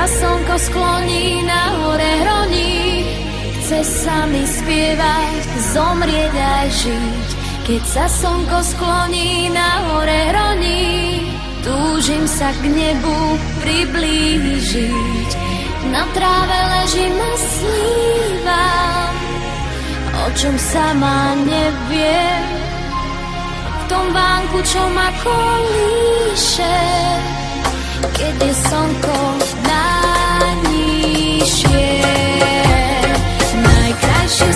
sa slnko skloní, na hore hroní. Chce sa mi spievať, zomrieť aj žiť. Keď sa slnko skloní, na hore hroní. Túžim sa k nebu priblížiť. Na tráve ležím a snívam, o čom sama neviem. V tom vánku, čo ma kolíše, keď je slnko najnižšie. Najkrajšie